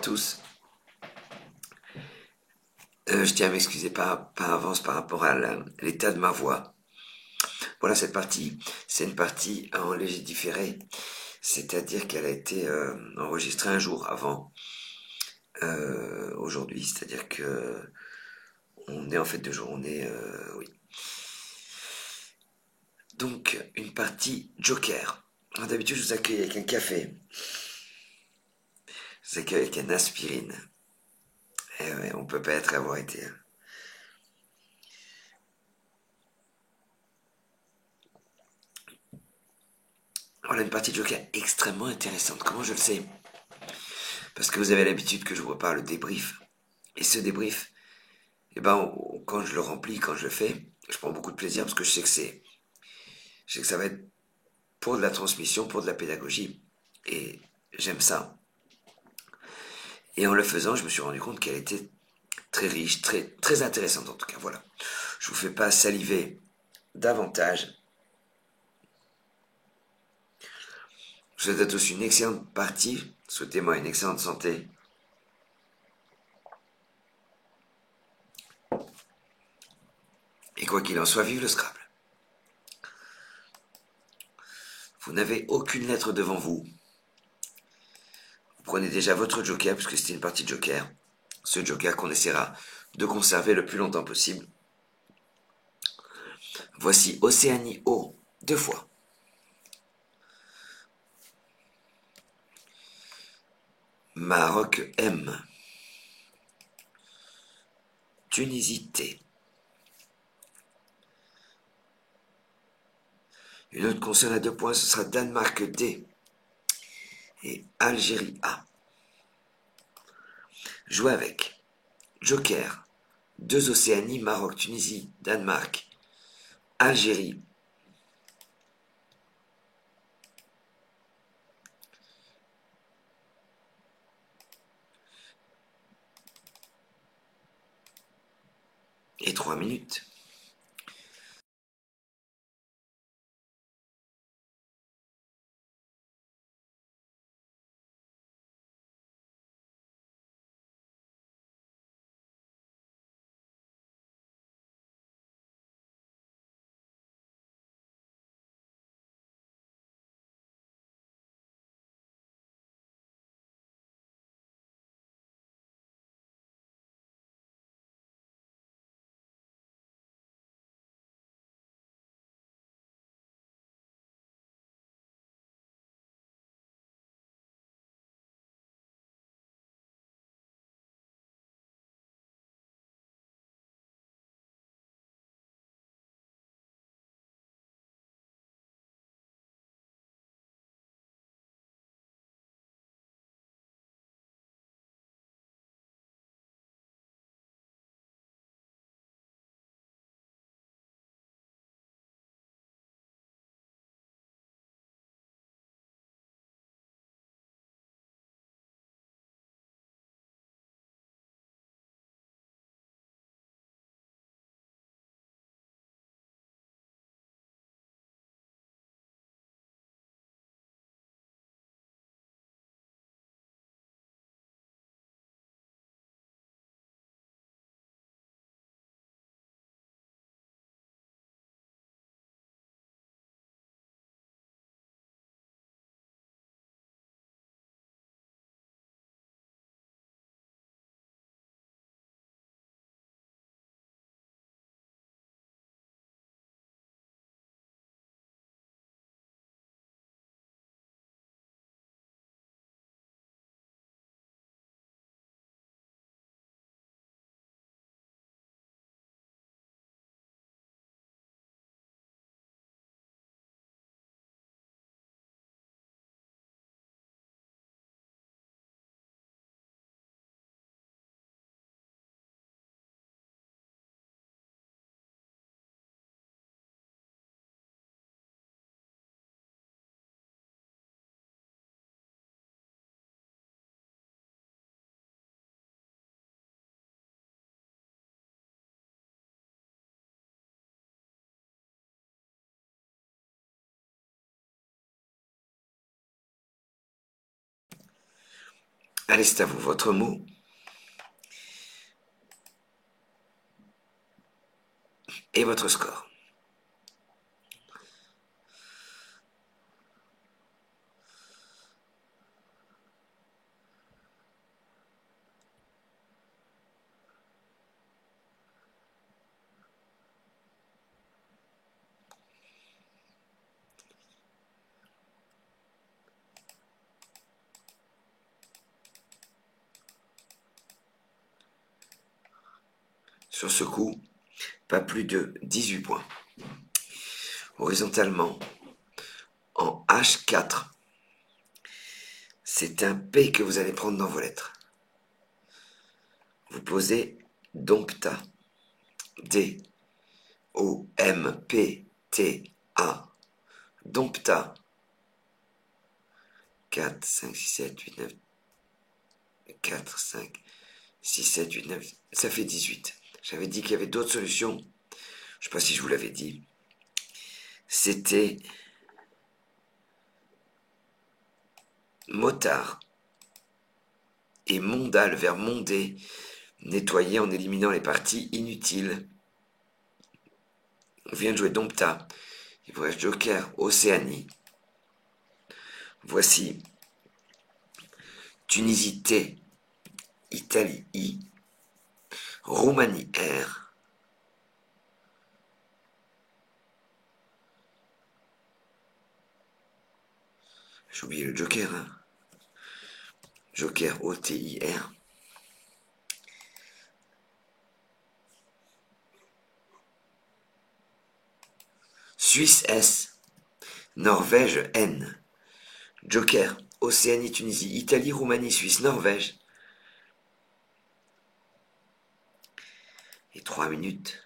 tous. Je tiens à m'excuser par avance par rapport à l'état de ma voix. Voilà, cette partie, c'est une partie en léger différé, c'est-à-dire qu'elle a été enregistrée un jour avant aujourd'hui, c'est-à-dire que on est en fait 2 jours, oui. Donc, une partie Joker. Alors, d'habitude, je vous accueille avec un café. Je vous accueille avec une aspirine. Eh ouais, on peut pas être avoir été. Voilà une partie de Joker extrêmement intéressante. Comment je le sais? Parce que vous avez l'habitude que je vous prépare le débrief. Et ce débrief, eh ben, quand je le remplis, quand je le fais, je prends beaucoup de plaisir parce que je sais que ça va être pour de la transmission, pour de la pédagogie. Et j'aime ça. Et en le faisant, je me suis rendu compte qu'elle était très riche, très intéressante en tout cas. Voilà. Je vous fais pas saliver davantage. Je vous souhaite à tous une excellente partie. Souhaitez-moi une excellente santé. Et quoi qu'il en soit, vive le Scrabble. Vous n'avez aucune lettre devant vous. Vous prenez déjà votre joker, puisque c'était une partie de joker. Ce joker qu'on essaiera de conserver le plus longtemps possible. Voici Océanie O, 2 fois. Maroc M. Tunisie T. Une autre consonne à 2 points, ce sera Danemark D. Et Algérie A. Jouez avec. Joker. 2 Océanie, Maroc, Tunisie, Danemark, Algérie. Et 3 minutes. Allez, c'est à vous, votre mot et votre score. Sur ce coup, pas plus de 18 points. Horizontalement, en H4, c'est un P que vous allez prendre dans vos lettres. Vous posez Dompta. D, O, M, P, T, A. Dompta. 4, 5, 6, 7, 8, 9. 4, 5, 6, 7, 8, 9. Ça fait 18. J'avais dit qu'il y avait d'autres solutions. Je ne sais pas si je vous l'avais dit. C'était motard et monda, le verbe monder, nettoyer en éliminant les parties inutiles. On vient de jouer Dompta. Il vous reste Joker, Océanie. Voici Tunisie T, Italie I, Roumanie R. J'ai oublié le Joker, hein. Joker O-T-I-R. Suisse S, Norvège N. Joker, Océanie, Tunisie, Italie, Roumanie, Suisse, Norvège. Et 3 minutes.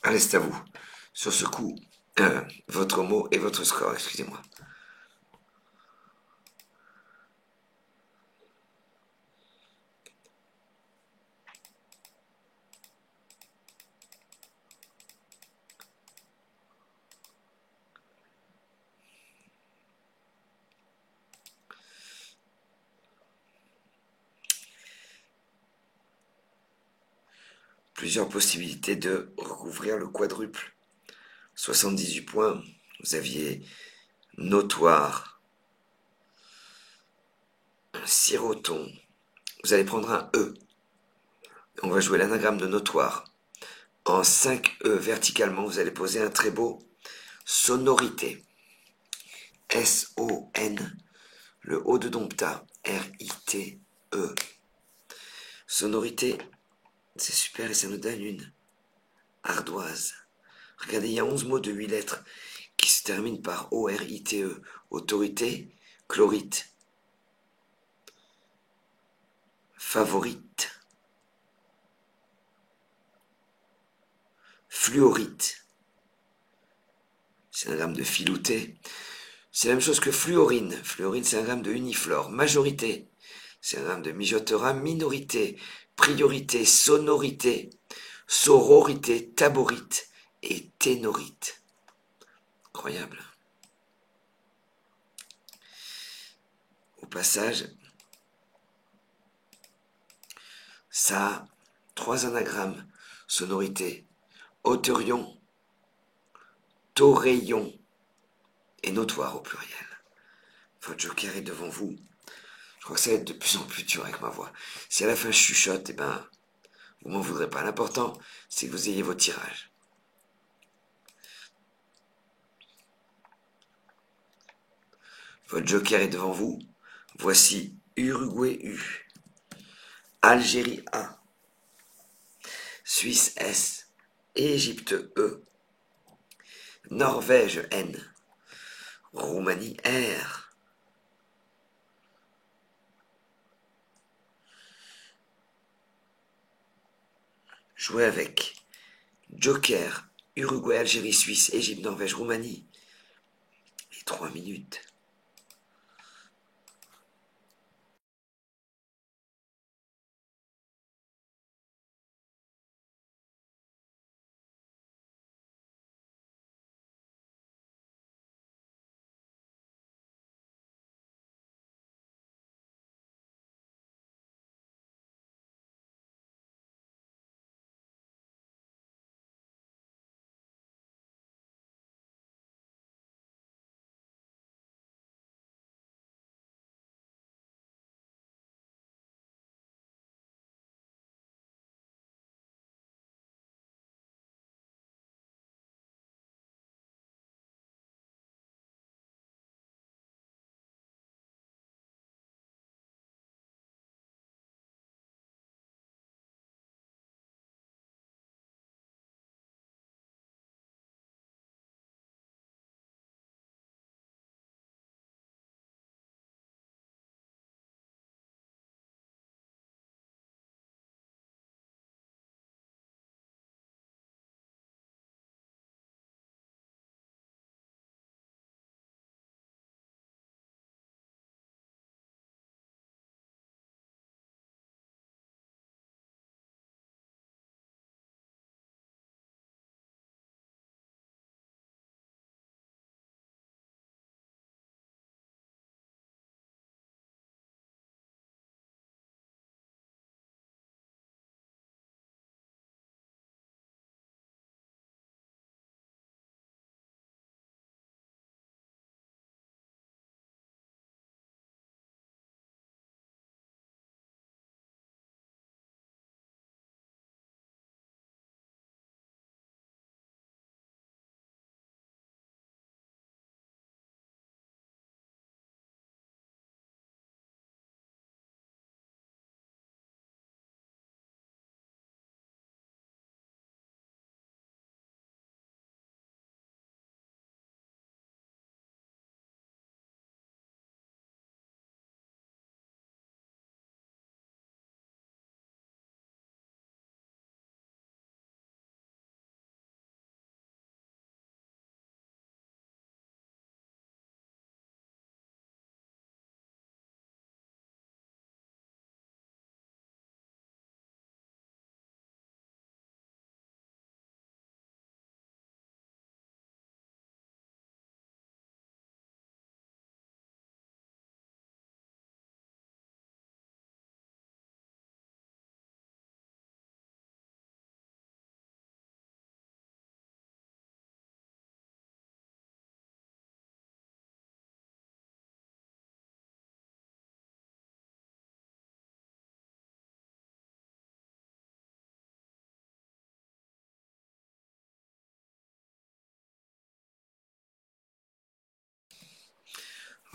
Allez, c'est à vous. Sur ce coup, votre mot et votre score, excusez-moi. Plusieurs possibilités de recouvrir le quadruple. 78 points. Vous aviez notoire, siroton. Vous allez prendre un E. On va jouer l'anagramme de notoire. En 5 E verticalement, vous allez poser un très beau sonorité. S-O-N, le O de dompta, R-I-T-E. Sonorité, c'est super et ça nous donne une ardoise. Regardez, il y a 11 mots de 8 lettres qui se terminent par O-R-I-T-E. Autorité, chlorite, favorite, fluorite. C'est un gramme de filouté. C'est la même chose que fluorine. Fluorine, c'est un gramme de uniflore. Majorité, c'est un gramme de mijotera. Minorité, priorité, sonorité, sororité, taborite et ténorite. Incroyable. Au passage, ça a 3 anagrammes. Sonorité, auterion, taureillon et notoire au pluriel. Votre joker est devant vous. Je crois que ça va être de plus en plus dur avec ma voix. Si à la fin je chuchote, eh ben, vous m'en voudrez pas. L'important, c'est que vous ayez vos tirages. Votre joker est devant vous. Voici Uruguay U, Algérie A, Suisse S, Égypte E, Norvège N, Roumanie R. Jouez avec joker, Uruguay, Algérie, Suisse, Égypte, Norvège, Roumanie. Et 3 minutes.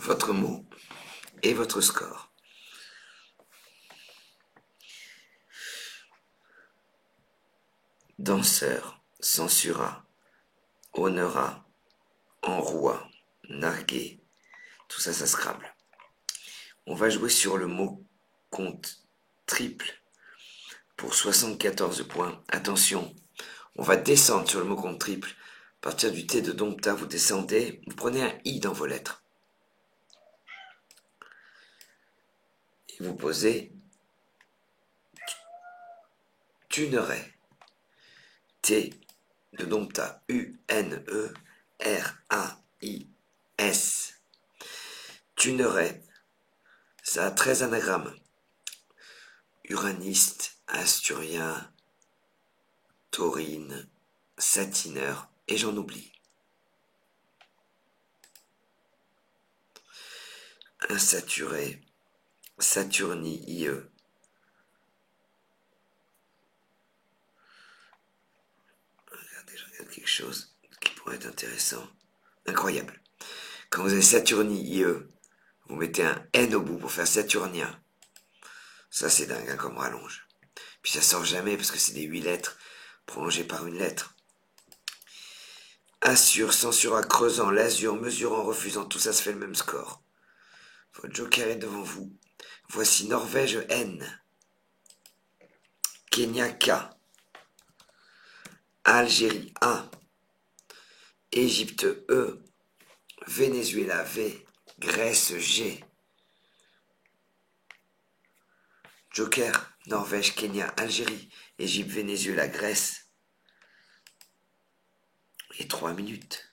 votre mot et votre score. Danseur, censura, honnera, enroua, narguer. Tout ça, ça Scrabble. On va jouer sur le mot compte triple pour 74 points. Attention, on va descendre sur le mot compte triple. À partir du T de Dompta, vous descendez, vous prenez un I dans vos lettres. Et vous posez tunerais. T de Dompta, U-N-E-R-A-I-S. Tunerais, ça a 13 anagrammes. Uraniste, asturien, taurine, satineur, et j'en oublie. Insaturé, Saturni, IE. Regardez, je regarde quelque chose qui pourrait être intéressant. Incroyable. Quand vous avez Saturni, IE, vous mettez un N au bout pour faire Saturnien. Ça, c'est dingue, hein, comme rallonge. Puis ça sort jamais parce que c'est des 8 lettres prolongées par une lettre. Assure, censura, creusant, l'azur, mesurant, refusant, tout ça se fait le même score. Votre joker est devant vous. Voici Norvège N, Kenya K, Algérie A, Égypte E, Venezuela V, Grèce G. Joker, Norvège, Kenya, Algérie, Égypte, Venezuela, Grèce. Et 3 minutes.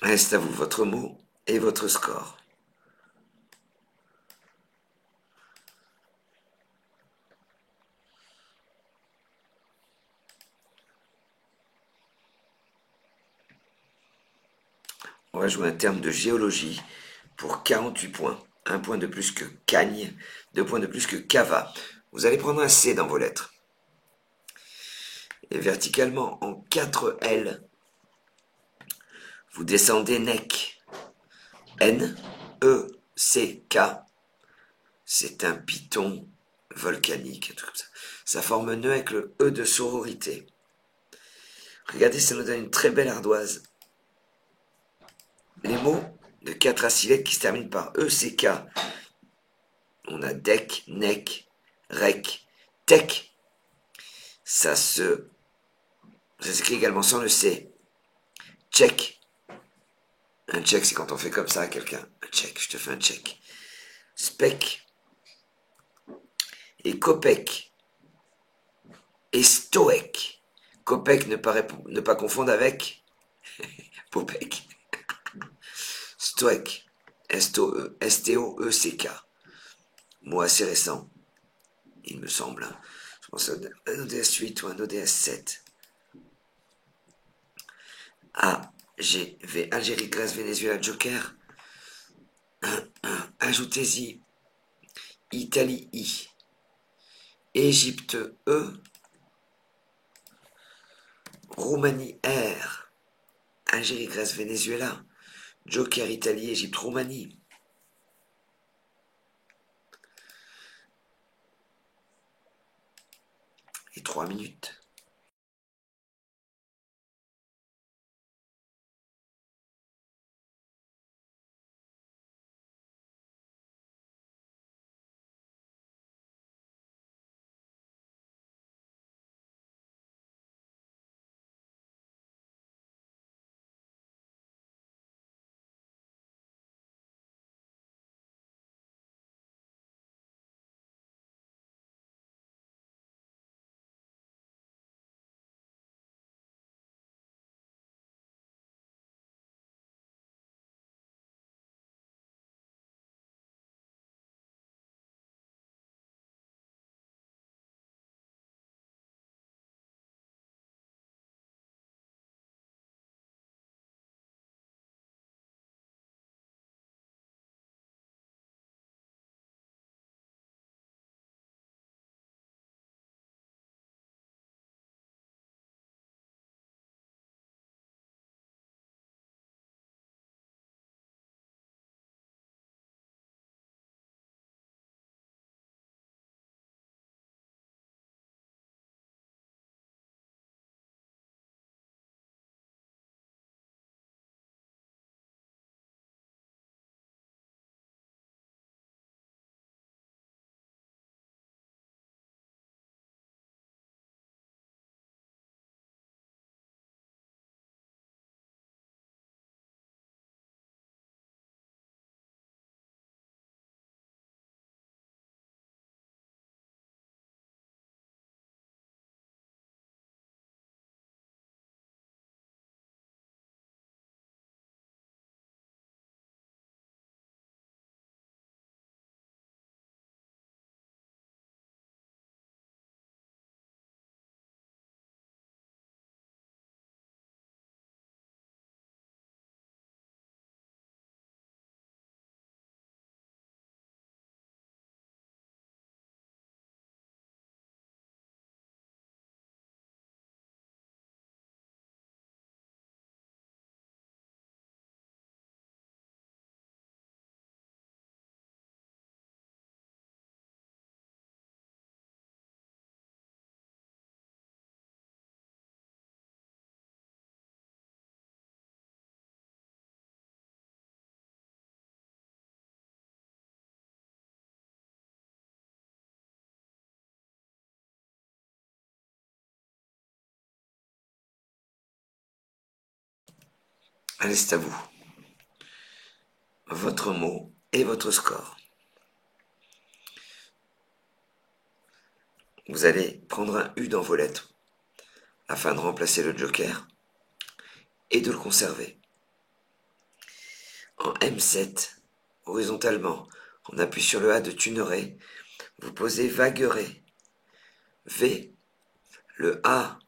Reste à vous votre mot et votre score. On va jouer un terme de géologie pour 48 points. Un point de plus que Cagne, 2 points de plus que Cava. Vous allez prendre un C dans vos lettres. Et verticalement, en 4 L, vous descendez NEC. N-E-C-K. C'est un python volcanique, un truc comme ça. Ça forme un nœud avec le E de sororité. Regardez, ça nous donne une très belle ardoise. Les mots de 4 à 6 lettres qui se terminent par E-C-K. On a DEC, NEC, REC, TEC. Ça s'écrit également sans le C. Check. Un check, c'est quand on fait comme ça à quelqu'un. Un check, je te fais un check. Spec. Et copec. Et stoec. Copec, ne pas confondre avec Popek. Stoec. S-T-O-E-C-K. Mot assez récent, il me semble. Je pense à un ODS 8 ou un ODS 7. Algérie, Grèce, Venezuela, Joker. Ajoutez-y Italie I. Égypte E. Roumanie R. Algérie, Grèce, Venezuela. Joker, Italie, Égypte, Roumanie. Et 3 minutes. Allez, c'est à vous. Votre mot et votre score. Vous allez prendre un U dans vos lettres afin de remplacer le joker et de le conserver. En M7, horizontalement, on appuie sur le A de Tunneret, vous posez Vagueret. V, le A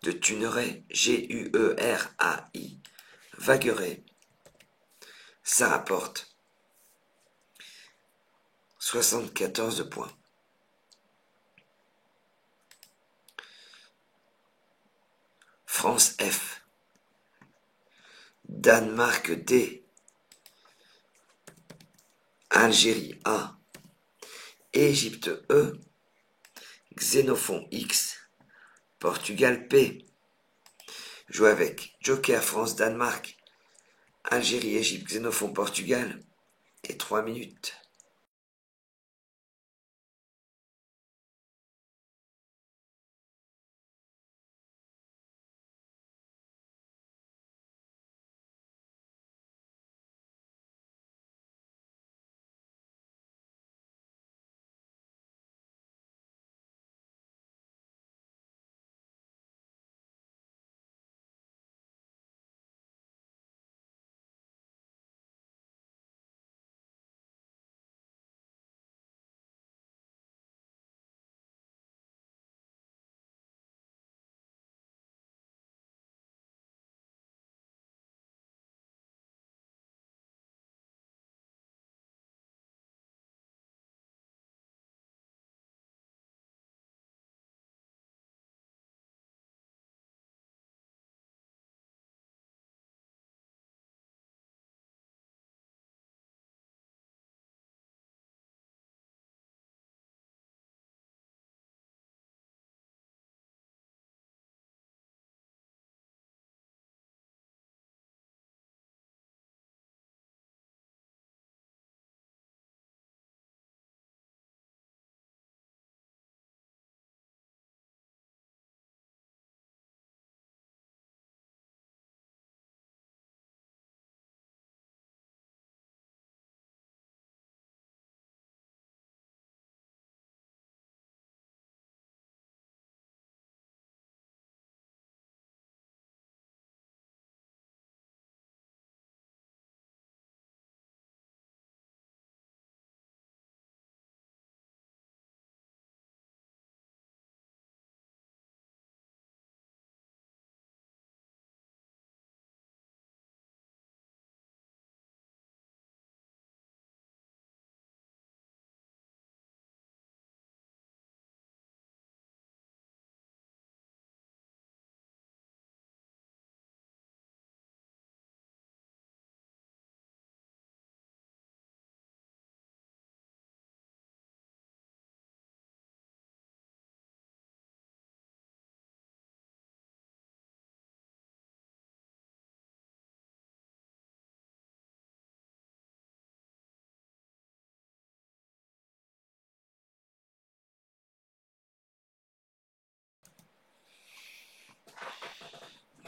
de Tunneret, G-U-E-R-A-I, Vagueret, ça rapporte 74 points. France F, Danemark D, Algérie A, Égypte E, Xénophon X, Portugal P. Jouez avec Joker France-Danemark, Algérie, Égypte, Xénophon, Portugal et 3 minutes.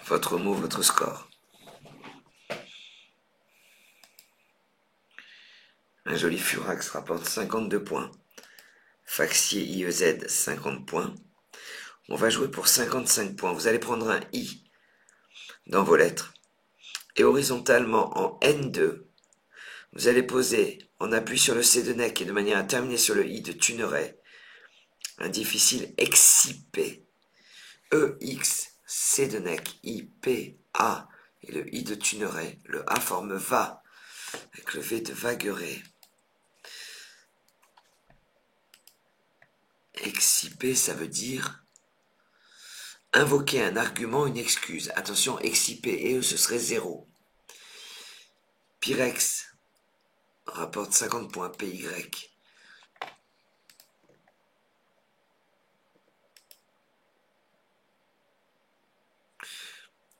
Votre mot, votre score. Un joli Furax rapporte 52 points. Faxier IEZ, 50 points. On va jouer pour 55 points. Vous allez prendre un I dans vos lettres. Et horizontalement en N2, vous allez poser, en appui sur le C de Nec et de manière à terminer sur le I de Tunneret, un difficile excipé. E, X, C de Nec, I, P, A, et le I de Tunneret. Le A forme Va, avec le V de Vagueret. Excipé, ça veut dire invoquer un argument, une excuse. Attention, excipé et E, ce serait 0. Pyrex rapporte 50 points, PY.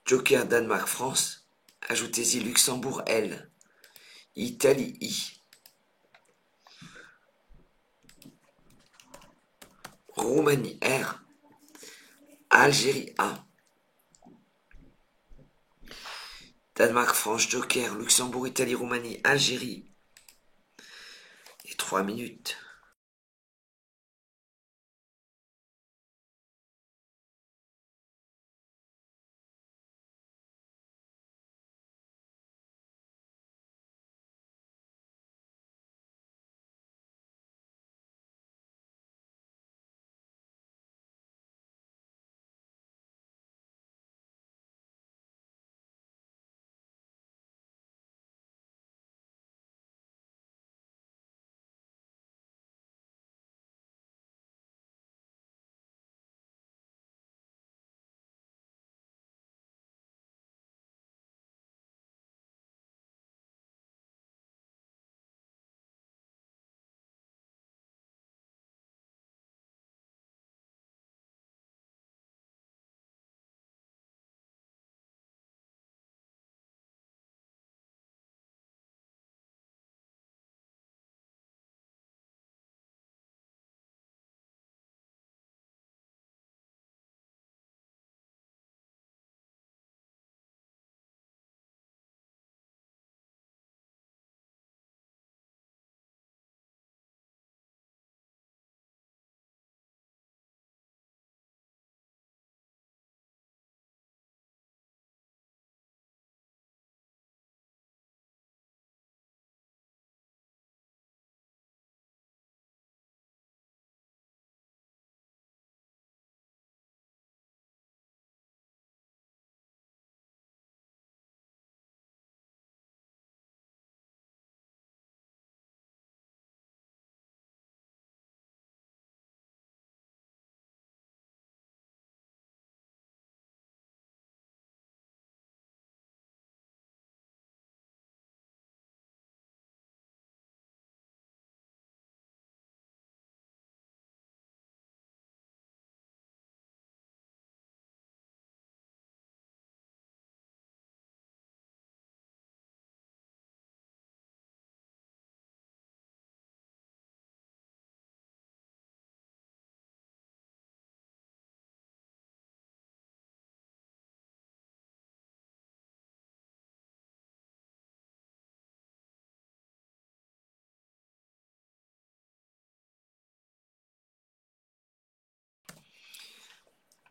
Joker Danemark-France, ajoutez-y Luxembourg L, Italie I, Roumanie R, Algérie A, Danemark-France Joker, Luxembourg, Italie, Roumanie, Algérie, et 3 minutes.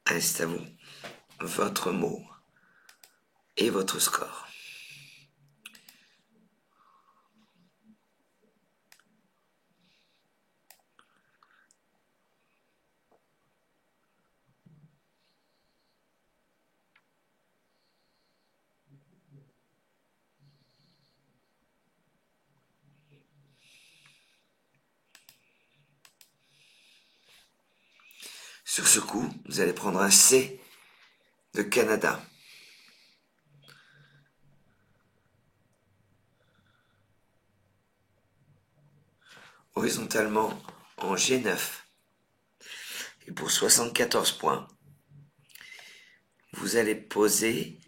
Allez, c'est à vous. Votre mot et votre score. Sur ce coup, vous allez prendre un C de Canada. Horizontalement en G9. Et pour 74 points, vous allez poser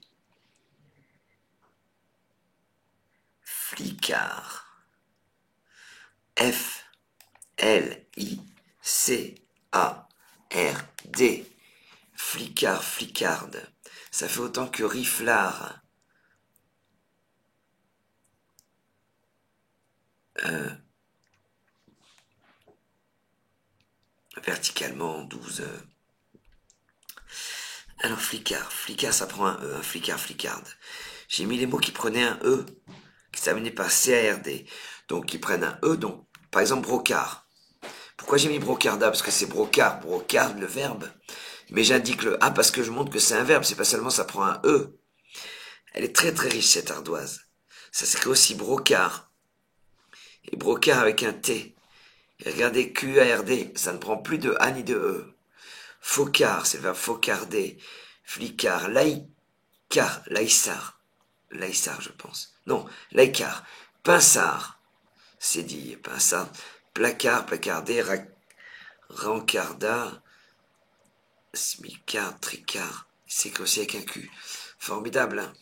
Flicard. F-L-I-C-A-R-D. Flicard, flicarde. Ça fait autant que riflard. Verticalement, 12. Alors, flicard. Flicard, ça prend un E. Un flicard, flicarde. J'ai mis les mots qui prenaient un E, qui s'amenaient par C-A-R-D. Donc, qui prennent un E. Donc, par exemple, brocard. Pourquoi j'ai mis brocarda? Parce que c'est brocard, brocarde, le verbe. Mais j'indique le A parce que je montre que c'est un verbe. C'est pas seulement ça prend un E. Elle est très très riche, cette ardoise. Ça s'écrit aussi brocard. Et brocard avec un T. Et regardez, Q-A-R-D, ça ne prend plus de A ni de E. Focard, c'est le verbe focarder. Flicard, laïcar, laïssard. Laïssard, je pense. Non, laïcar. Pinsard, c'est dit, pinsard. Placard, placardé, rancarda, smicard, tricard. C'est aussi avec un Q. Formidable, hein.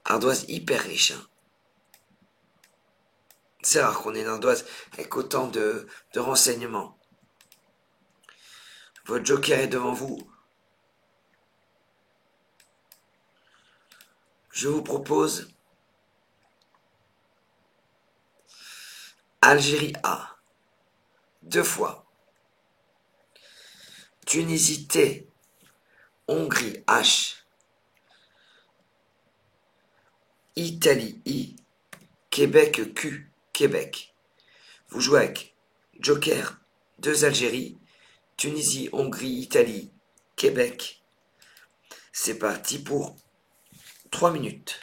Ardoise hyper riche, hein. C'est rare qu'on ait une ardoise avec autant de renseignements. Votre joker est devant vous. Je vous propose Algérie A, 2 fois. Tunisie T, Hongrie H, Italie I, Québec Q, Québec. Vous jouez avec joker, 2 Algérie, Tunisie, Hongrie, Italie, Québec. C'est parti pour 3 minutes.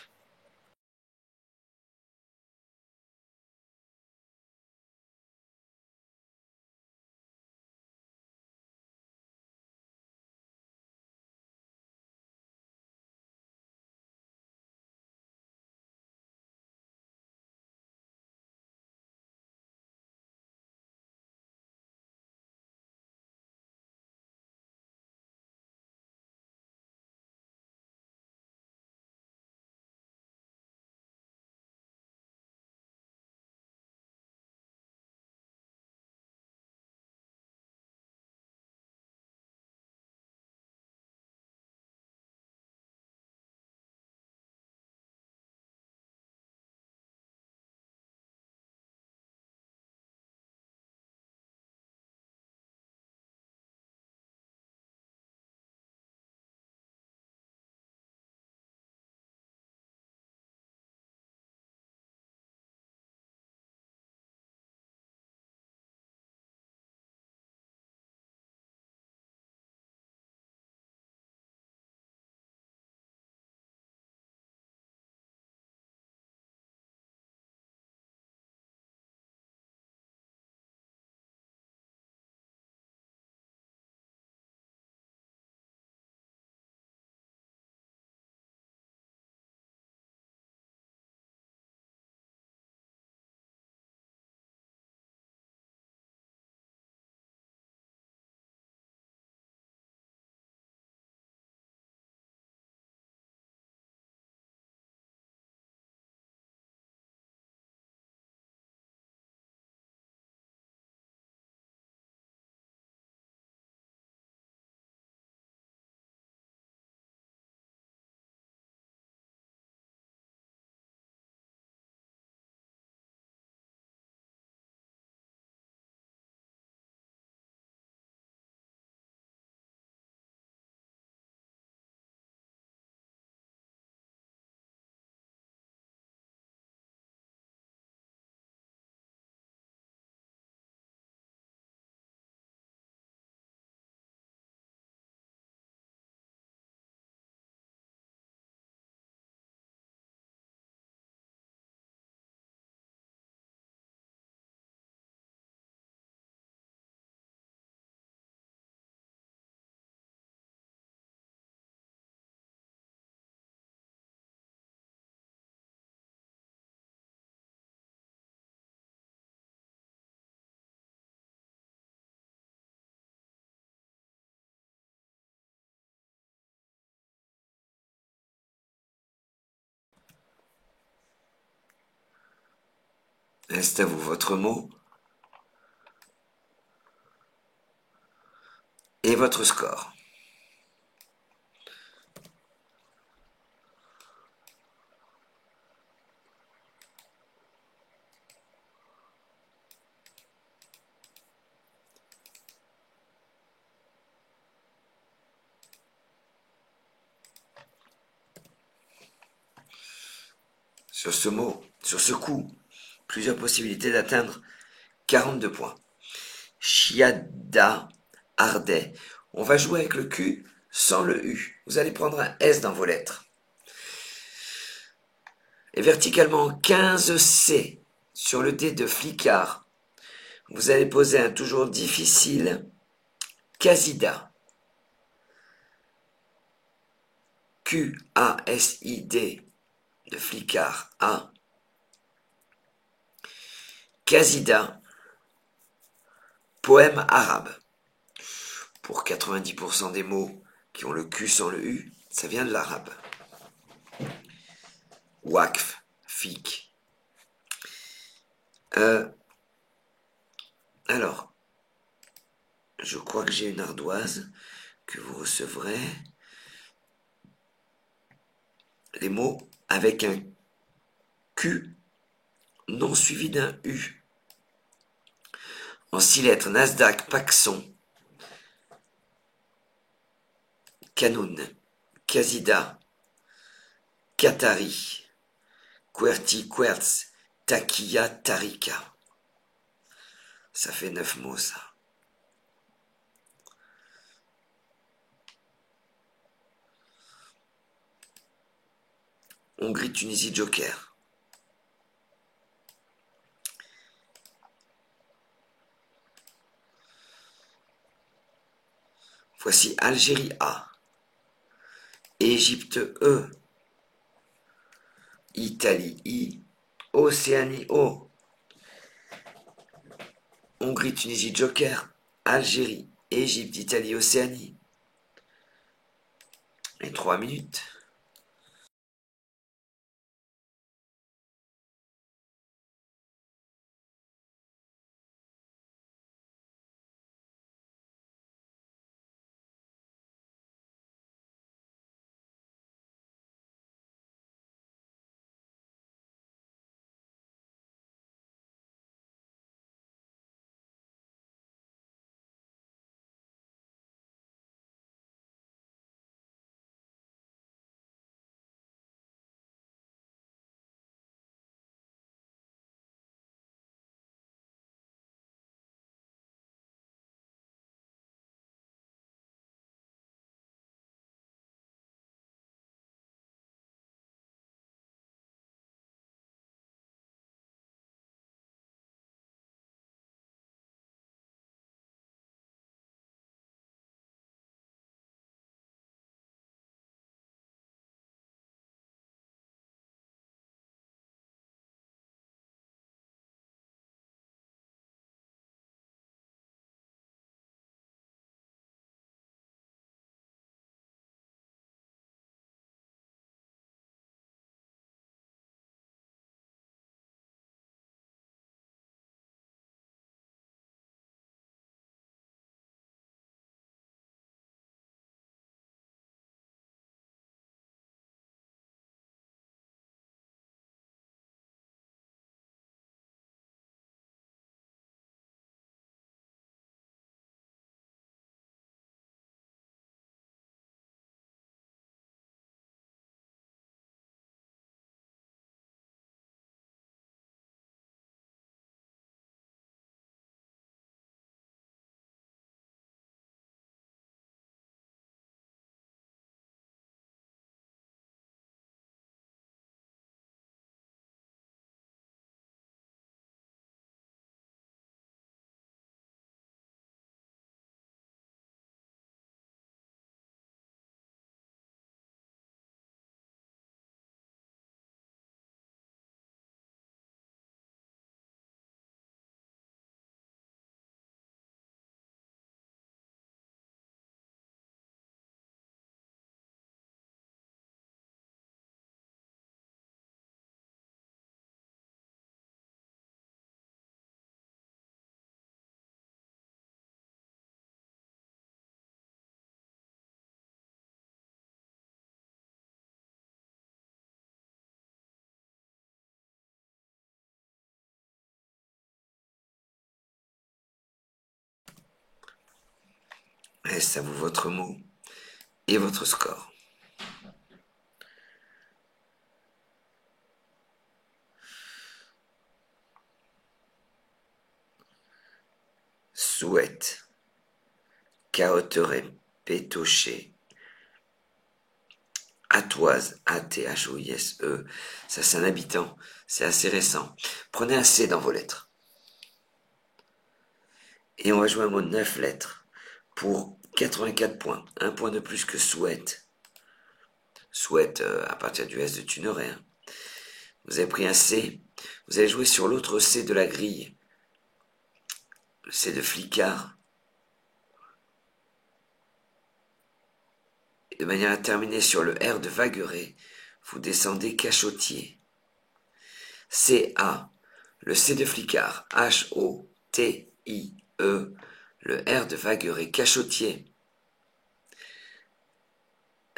Reste à vous votre mot et votre score. Sur ce mot, sur ce coup, plusieurs possibilités d'atteindre 42 points. Chiada, Ardais. On va jouer avec le Q sans le U. Vous allez prendre un S dans vos lettres. Et verticalement 15C sur le D de Flicard. Vous allez poser un toujours difficile Casida. Q-A-S-I-D de Flicard A. Casida. Poème arabe. Pour 90% des mots qui ont le Q sans le U, ça vient de l'arabe. Wakf, fiqh. Alors, je crois que j'ai une ardoise que vous recevrez. Les mots avec un Q non suivi d'un U. En 6 lettres, Nasdaq, Paxson, Canoun, Casida, Qatari, Querti, Quertz, Takia, Tarika. Ça fait 9 mots, ça. Hongrie, Tunisie, Joker. Voici Algérie A, Égypte E, Italie I, Océanie O. Hongrie, Tunisie, Joker. Algérie, Égypte, Italie, Océanie. Et 3 minutes. Reste à vous votre mot et votre score. Souhaite, carotteret, pétoché, Atoise, A-T-H-O-I-S-E, ça c'est un habitant, c'est assez récent. Prenez un C dans vos lettres. Et on va jouer un mot de 9 lettres pour 84 points. Un point de plus que souhaite. Souhaite à partir du S de Tuneray. Hein. Vous avez pris un C. Vous allez jouer sur l'autre C de la grille. Le C de Flicard. Et de manière à terminer sur le R de Vagueret, vous descendez Cachotier. C-A. Le C de Flicard. H-O-T-I-E. Le R de Vagueret. Cachotier.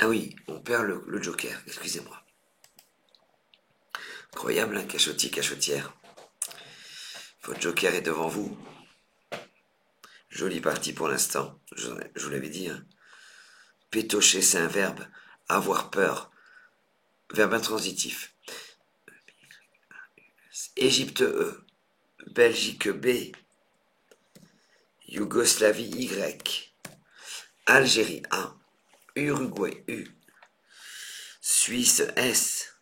Ah oui, on perd le joker, excusez-moi. Incroyable, hein, cachotier, cachotière. Votre joker est devant vous. Jolie partie pour l'instant, je vous l'avais dit. Hein. Pétocher, c'est un verbe. Avoir peur. Verbe intransitif. Égypte E. Belgique B. Yougoslavie Y. Algérie A. Uruguay U. Suisse S.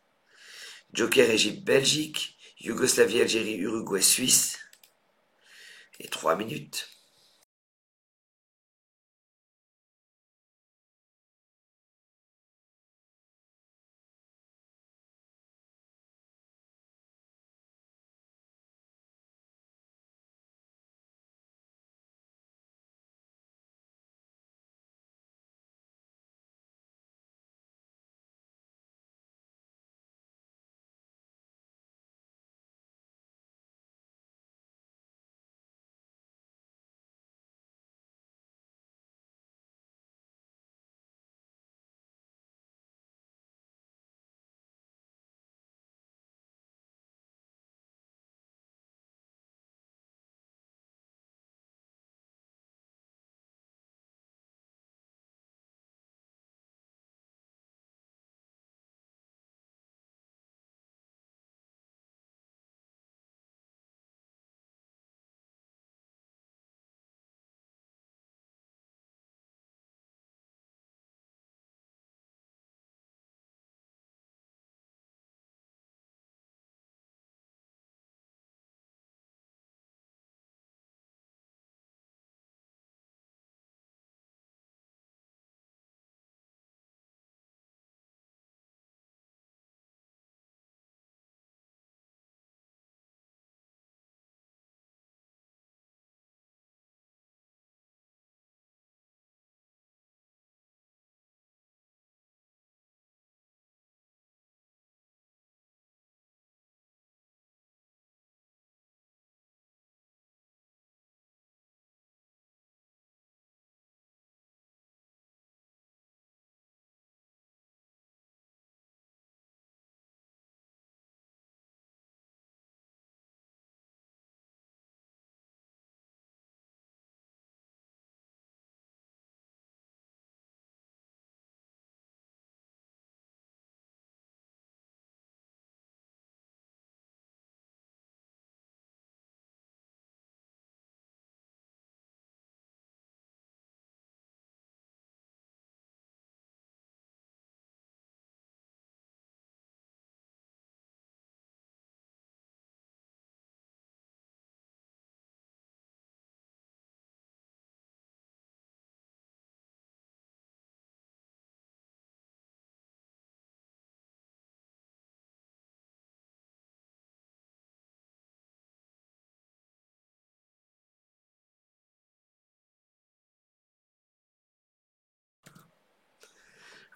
Joker Égypte Belgique. Yougoslavie Algérie Uruguay Suisse. Et 3 minutes.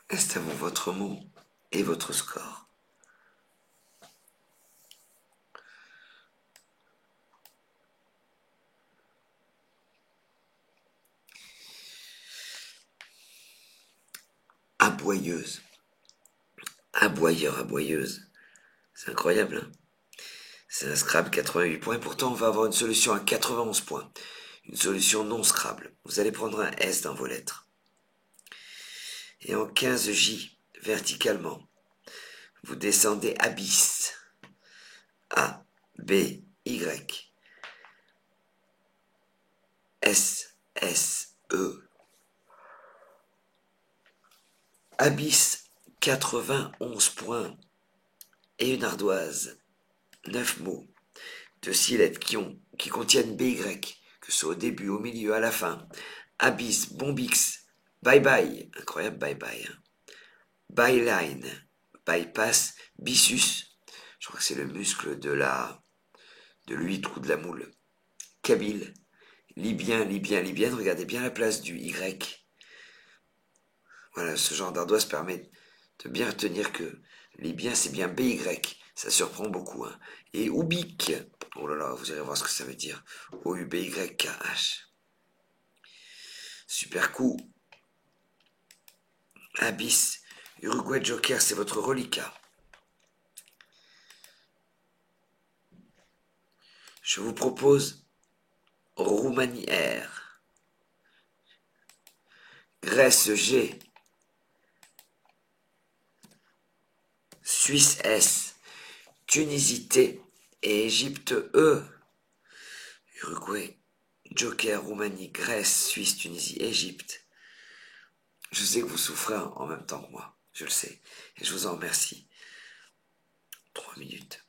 Reste à vous votre mot et votre score. Aboyeuse. Aboyeur, aboyeuse. C'est incroyable, hein. C'est un Scrabble 88 points. Pourtant, on va avoir une solution à 91 points. une solution non Scrabble. Vous allez prendre un S dans vos lettres. Et en 15J, verticalement, vous descendez abysse. A, B, Y, S, S, E. Abysse, 91 points et une ardoise, 9 mots, de 6 lettres qui contiennent BY, que ce soit au début, au milieu, à la fin. Abyss, Bombix, Bye Bye, incroyable Bye Bye. Hein. Byline, Bypass, Byssus, je crois que c'est le muscle de l'huître ou de la moule. Kabyle, Libyen, Libyenne, regardez bien la place du Y. Voilà, ce genre d'ardoise permet de bien retenir que Libyen c'est bien BY, ça surprend beaucoup. Hein. Et Ubik, oh là là, vous irez voir ce que ça veut dire. O-U-B-Y-K-H. Super coup. Abyss, Uruguay Joker, c'est votre reliquat. Je vous propose Roumanie R, Grèce G, Suisse S, Tunisie T et Égypte E. Uruguay, Joker, Roumanie, Grèce, Suisse, Tunisie, Égypte. Je sais que vous souffrez en même temps que moi, je le sais, et je vous en remercie. 3 minutes.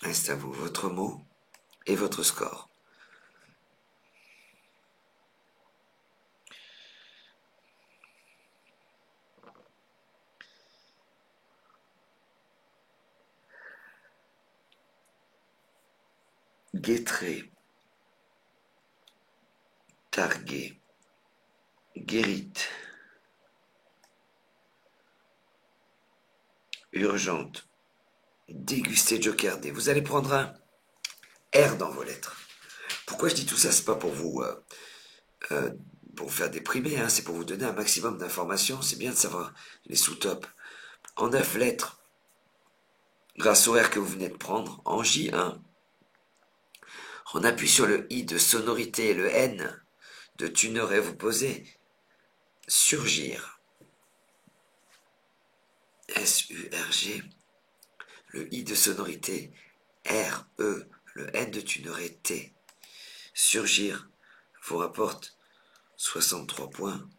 Reste à vous votre mot et votre score. Guettré, Targué, Guérite, urgente, déguster Joker D. Vous allez prendre un R dans vos lettres. Pourquoi je dis tout ça? C'est pas euh, pour vous faire déprimer, hein, c'est pour vous donner un maximum d'informations. C'est bien de savoir les sous-tops. En 9 lettres, grâce au R que vous venez de prendre, en J1, on appuie sur le I de sonorité et le N de tu n'aurais vous posez surgir. S-U-R-G, le I de sonorité, R-E, le N de tu n'aurais T. Surgir vous rapporte 63 points.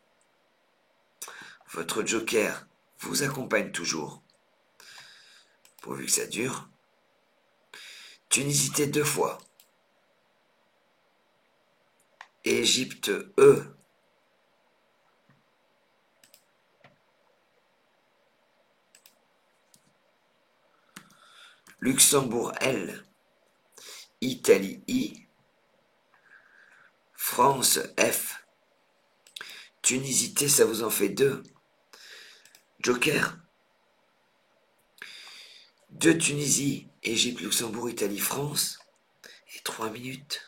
Votre joker vous accompagne toujours, pourvu que ça dure. Tunisité 2 fois. Égypte E. Luxembourg L. Italie I. France F. Tunisité, ça vous en fait 2. Joker. 2 Tunisie, Égypte, Luxembourg, Italie, France. Et 3 minutes.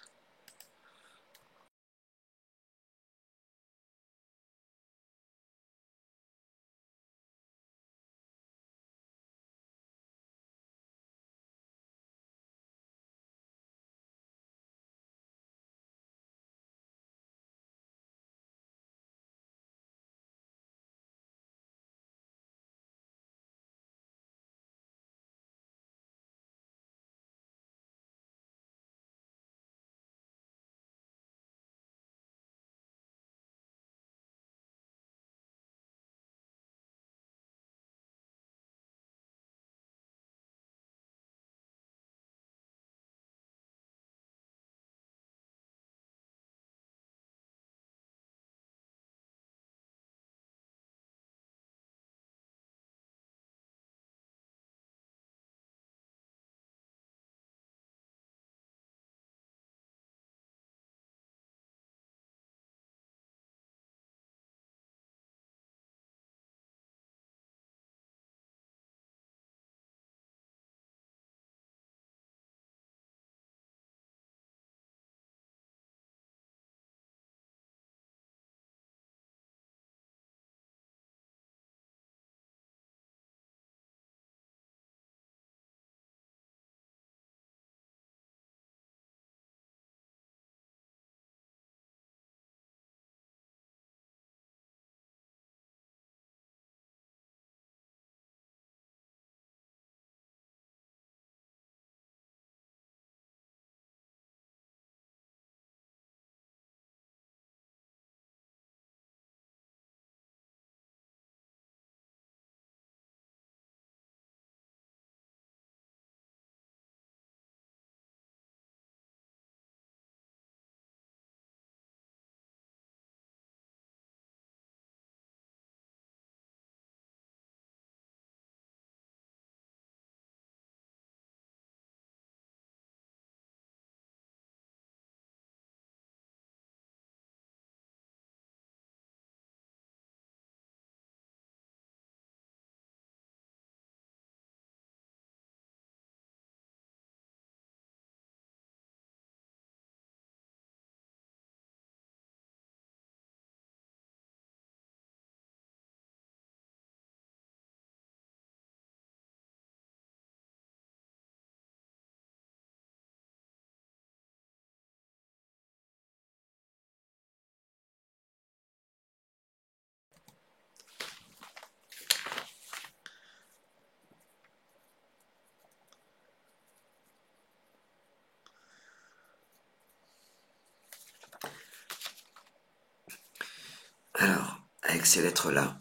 Alors, avec ces lettres-là,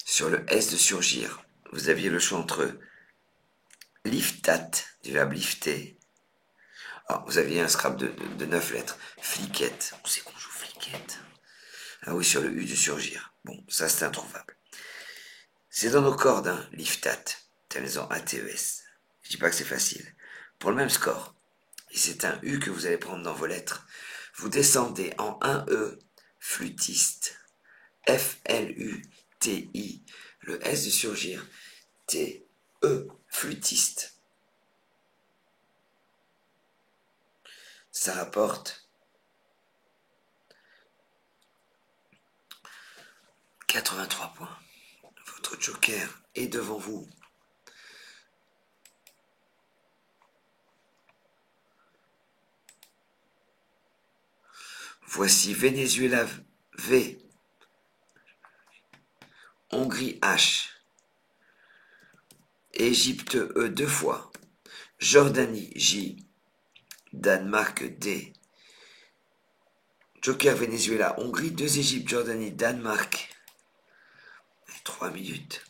sur le S de surgir, vous aviez le choix entre liftat, du verbe lifter. Alors, vous aviez un scrap de 9 lettres. Fliquette. On sait qu'on joue fliquette. Ah oui, sur le U de surgir. Bon, ça c'est introuvable. C'est dans nos cordes, hein, liftat. Terminaison ATES. Je dis pas que c'est facile. Pour le même score, et c'est un U que vous allez prendre dans vos lettres, vous descendez en un E, flûtiste. F-L-U-T-I. Le S de surgir, T, E, flûtiste. Ça rapporte 83 points. Votre joker est devant vous. Voici Venezuela V, Hongrie H, Égypte E 2 fois, Jordanie J, Danemark D. Joker Venezuela, Hongrie, 2 Égypte, Jordanie, Danemark. 3 minutes.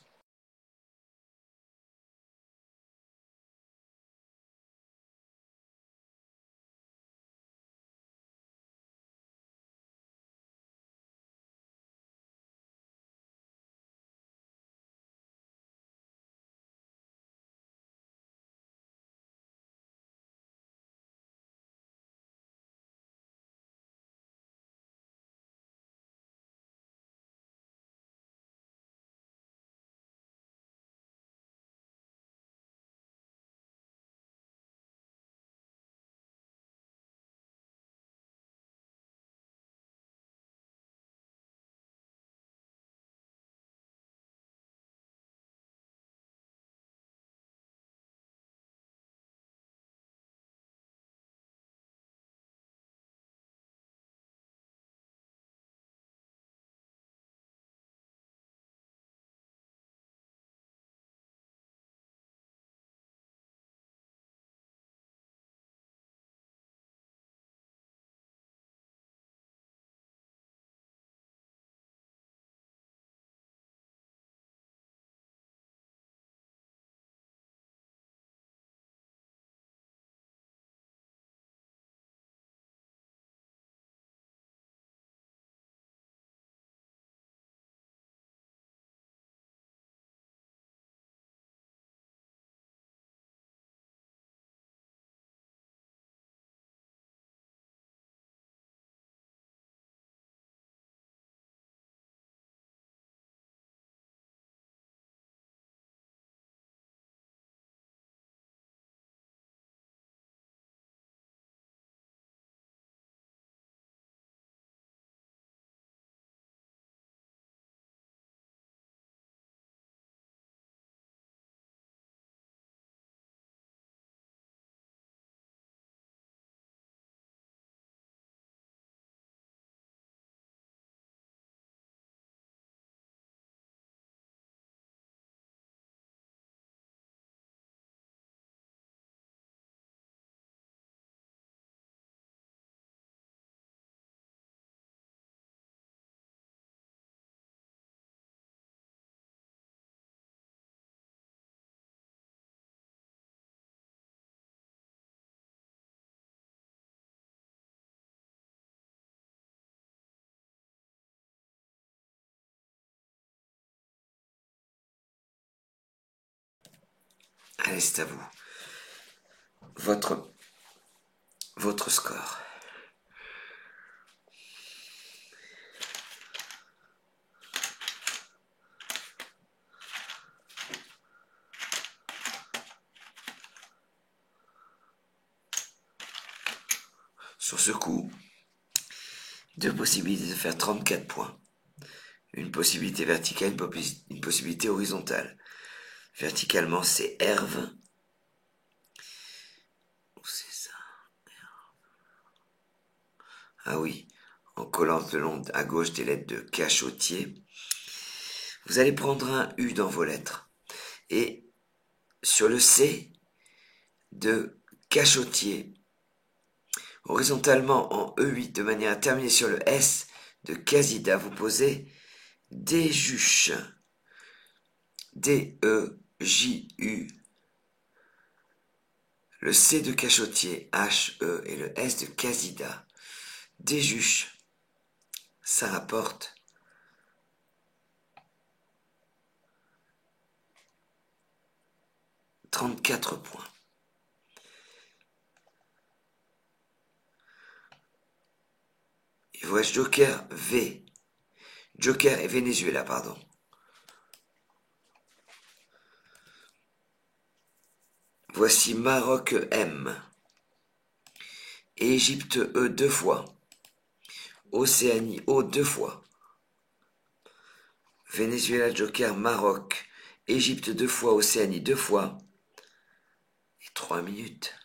Allez, c'est à vous. Votre score. Sur ce coup, 2 possibilités de faire 34 points. Une possibilité verticale, une possibilité horizontale. Verticalement, c'est Herve. Où c'est ça? Ah oui, en collant le long à gauche des lettres de cachotier. Vous allez prendre un U dans vos lettres. Et sur le C de cachotier, horizontalement en E8, de manière à terminer sur le S de casida, vous posez Déjuche. D-E-J-U. Le C de cachotier, H-E, et le S de casida. Déjuche. Ça rapporte 34 points. Et voici Joker V. Joker et Venezuela, pardon. Voici Maroc M. Égypte E 2 fois. Océanie O 2 fois. Venezuela Joker Maroc. Égypte 2 fois, Océanie 2 fois. Et 3 minutes.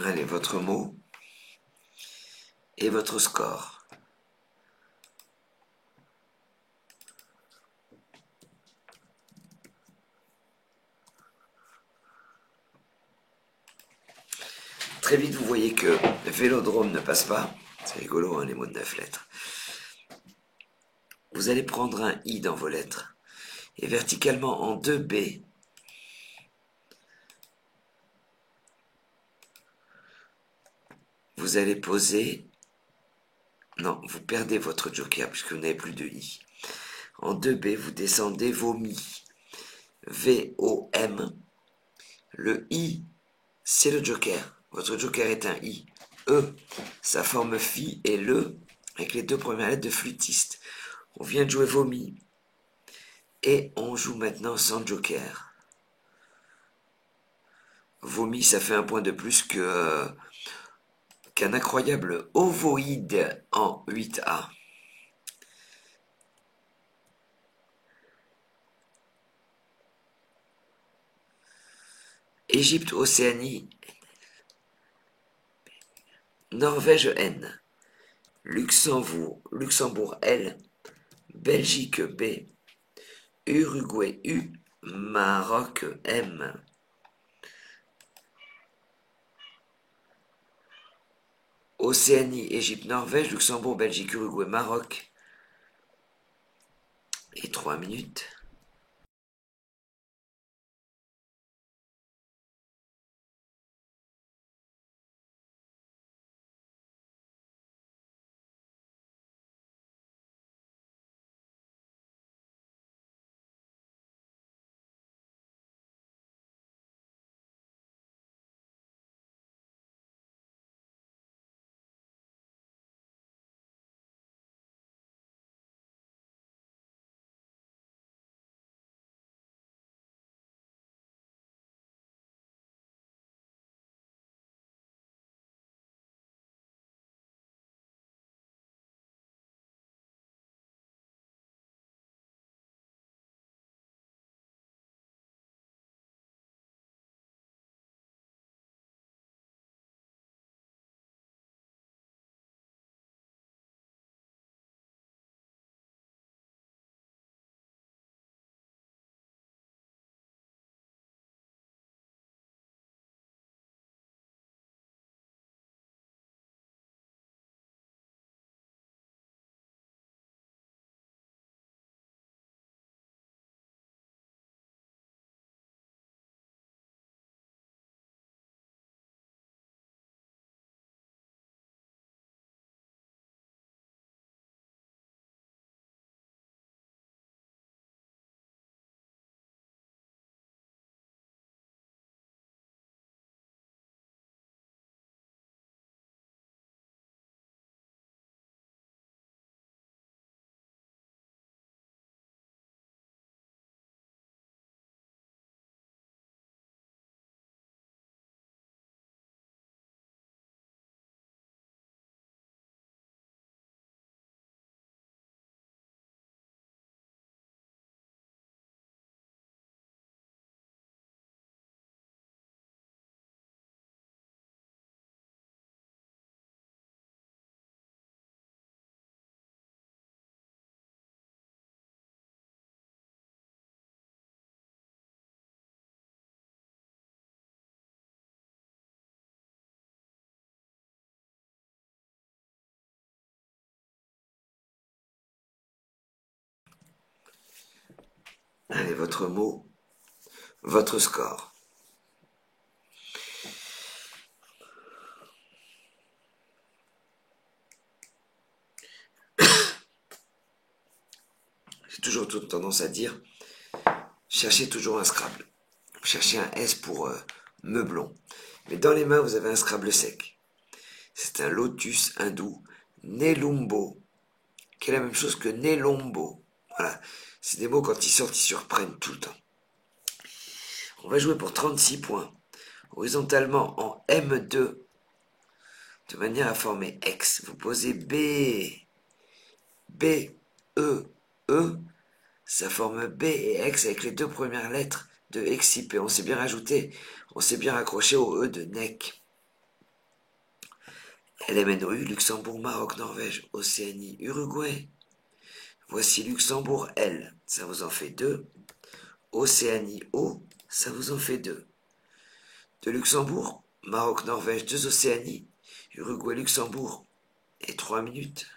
Allez, votre mot et votre score. Très vite, vous voyez que Vélodrome ne passe pas. C'est rigolo, hein, les mots de 9 lettres. Vous allez prendre un I dans vos lettres. Et verticalement en 2B, vous allez poser... Non, vous perdez votre joker puisque vous n'avez plus de I. En 2B, vous descendez vomi. V-O-M. Le I, c'est le joker. Votre joker est un I. E, sa forme phi et le, avec les 2 premières lettres de flûtiste. On vient de jouer vomi. Et on joue maintenant sans joker. Vomi, ça fait un point de plus qu'un incroyable ovoïde en 8A. Égypte, Océanie, Norvège N, Luxembourg L, Belgique B, Uruguay U, Maroc M. Océanie, Égypte, Norvège, Luxembourg, Belgique, Uruguay, Maroc. Et 3 minutes. Allez, votre mot, votre score. J'ai toujours tendance à dire, cherchez toujours un Scrabble. Cherchez un S pour meublon. Mais dans les mains, vous avez un Scrabble sec. C'est un lotus hindou, Nelumbo, qui est la même chose que Nelombo. Voilà. C'est des mots, quand ils sortent, ils surprennent tout le temps. On va jouer pour 36 points. Horizontalement en M2, de manière à former X. Vous posez E, E, ça forme B et X avec les deux premières lettres de XIP. On s'est bien rajouté, on s'est bien raccroché au E de NEC. LMNOU, Luxembourg, Maroc, Norvège, Océanie, Uruguay. Voici Luxembourg L, ça vous en fait 2. Océanie O, ça vous en fait 2. De Luxembourg, Maroc, Norvège, 2 Océanie, Uruguay, Luxembourg et 3 minutes.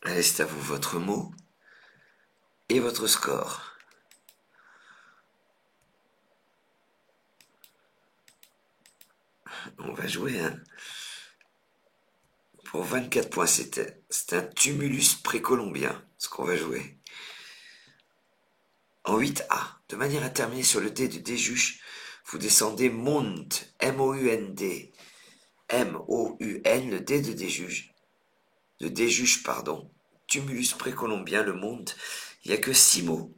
Allez, c'est à vous votre mot et votre score. On va jouer pour 24 points. C'est un tumulus précolombien, ce qu'on va jouer. En 8A, de manière à terminer sur le D de Déjuche, vous descendez Mont, M-O-U-N-D, M-O-U-N, le D de Déjuche, pardon, tumulus précolombien, le Mont. Il n'y a que 6 mots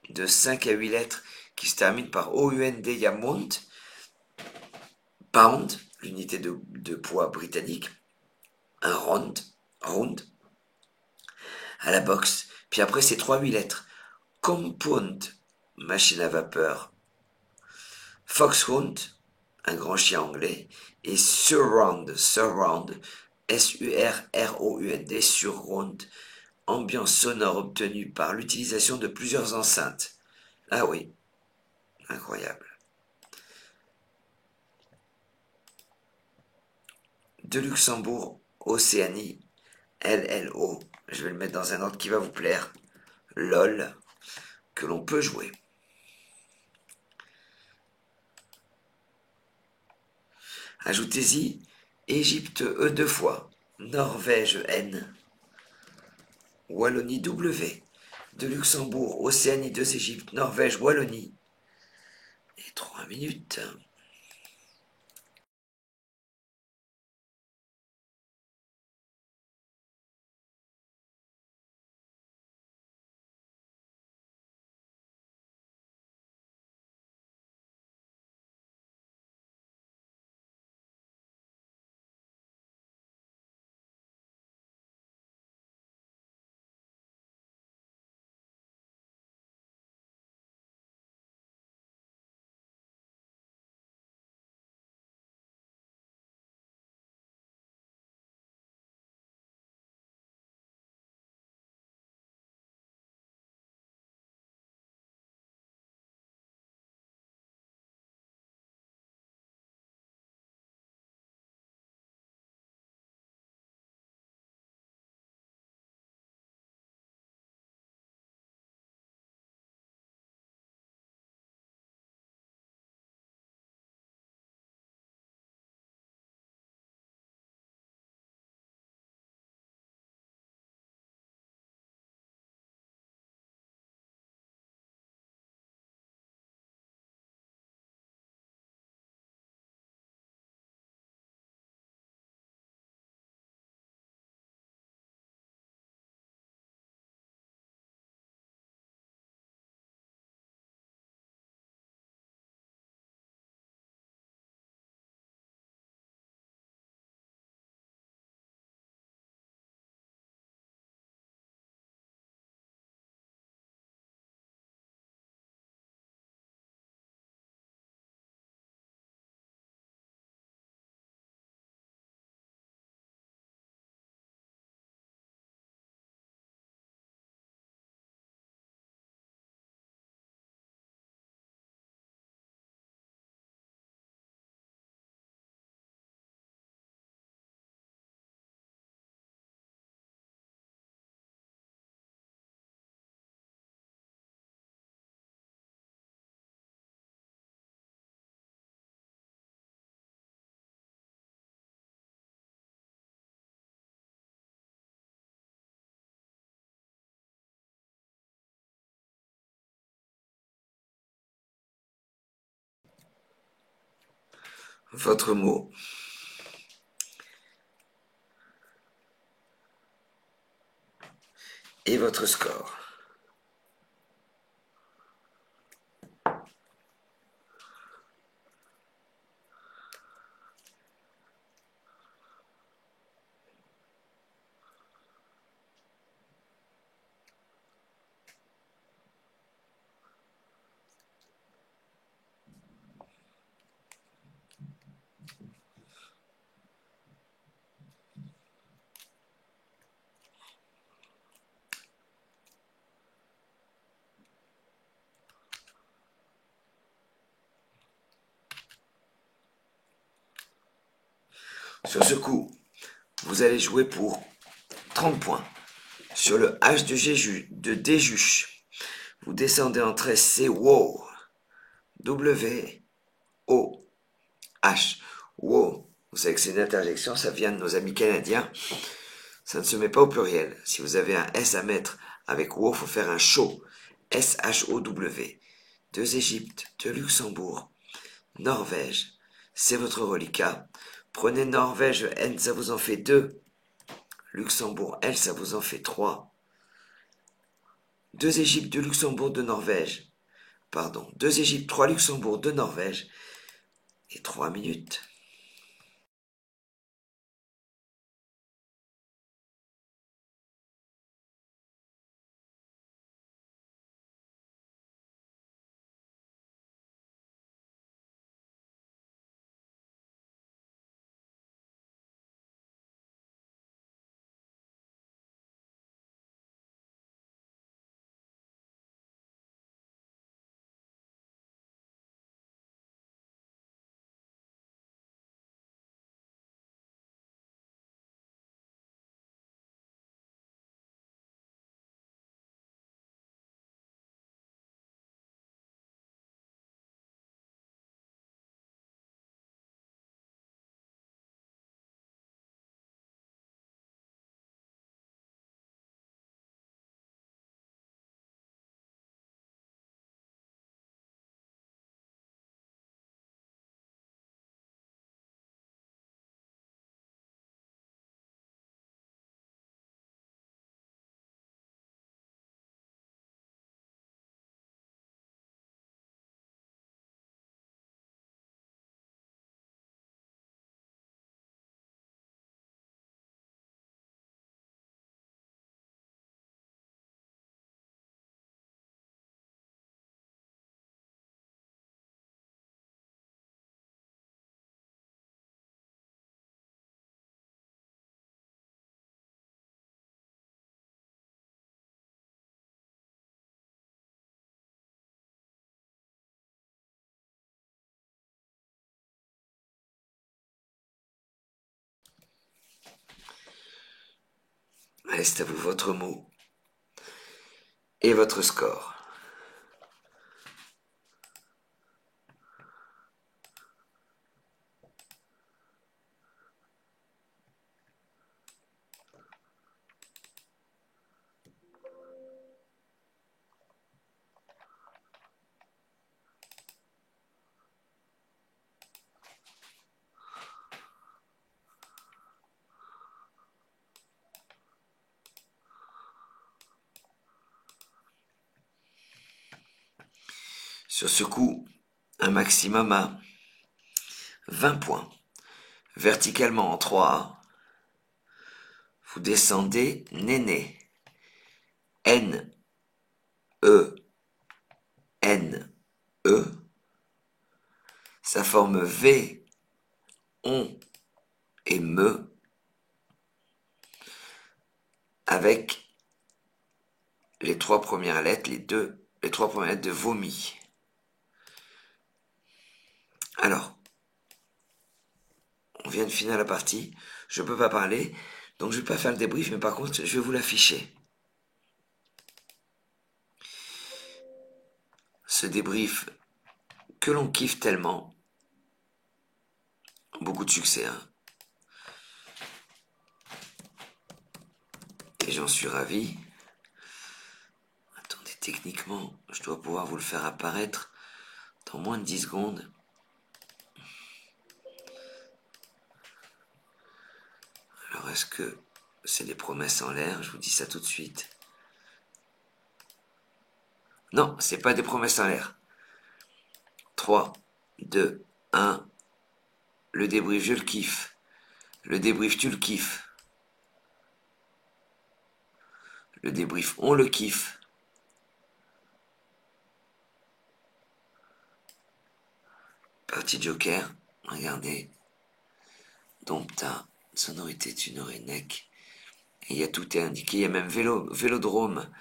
de 5 à 8 lettres qui se terminent par O-U-N-D. Il y a Mont, Pound, l'unité de poids britannique, un round, à la boxe. Puis après, c'est 3-8 lettres. Compound, machine à vapeur. Foxhound, un grand chien anglais. Et surround, S-U-R-R-O-U-N-D, surround, ambiance sonore obtenue par l'utilisation de plusieurs enceintes. Ah oui, incroyable. De Luxembourg, Océanie, LLO. Je vais le mettre dans un ordre qui va vous plaire. LOL, que l'on peut jouer. Ajoutez-y Égypte E deux fois, Norvège N, Wallonie W, de Luxembourg, Océanie 2 Égypte, Norvège, Wallonie. Et 3 minutes. Votre mot. Et votre score. Sur ce coup, vous allez jouer pour 30 points. Sur le H de Déjuche, vous descendez en 13, c'est WO. W, O, H. WO. Vous savez que c'est une interjection, ça vient de nos amis canadiens. Ça ne se met pas au pluriel. Si vous avez un S à mettre avec WO, il faut faire un SHOW. S-H-O-W. Deux Égypte, deux Luxembourg, Norvège. C'est votre reliquat. Prenez Norvège N, ça vous en fait 2. Luxembourg L, ça vous en fait 3. Deux Égypte, deux Luxembourg, deux Norvège. Pardon, deux Égypte, 3 Luxembourg, deux Norvège. Et 3 minutes. Allez, c'est à vous, votre mot et votre score. Sur ce coup, un maximum à 20 points. Verticalement en 3A, vous descendez Néné. N, E, N, E. Ça forme V, on et me avec les trois premières lettres, les trois premières lettres de vomi. Alors, on vient de finir la partie, je ne peux pas parler, donc je ne vais pas faire le débrief, mais par contre, je vais vous l'afficher. Ce débrief que l'on kiffe tellement. Beaucoup de succès, hein. Et j'en suis ravi. Attendez, techniquement, je dois pouvoir vous le faire apparaître dans moins de 10 secondes. Alors, est-ce que c'est des promesses en l'air? Je vous dis ça tout de suite. Non, c'est pas des promesses en l'air. 3, 2, 1. Le débrief, je le kiffe. Le débrief, tu le kiffes. Le débrief, on le kiffe. Partie Joker, regardez. Dompta, sonorité, tunoré-nec. Et il y a tout est indiqué. Il y a même vélodrome.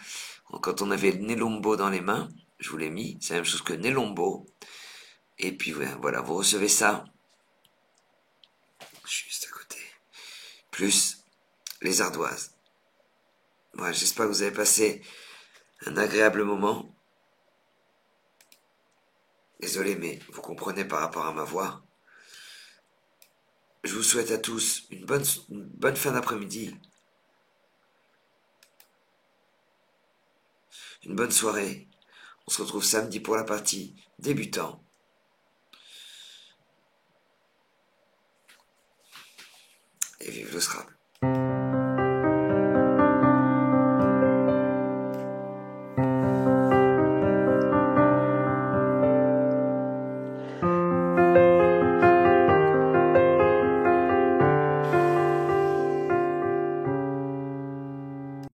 Quand on avait Nelombo dans les mains, je vous l'ai mis. C'est la même chose que Nelombo. Et puis voilà, vous recevez ça. Juste à côté. Plus les ardoises. Voilà, j'espère que vous avez passé un agréable moment. Désolé, mais vous comprenez par rapport à ma voix. Je vous souhaite à tous une bonne fin d'après-midi. Une bonne soirée. On se retrouve samedi pour la partie débutant. Et vive le Scrabble.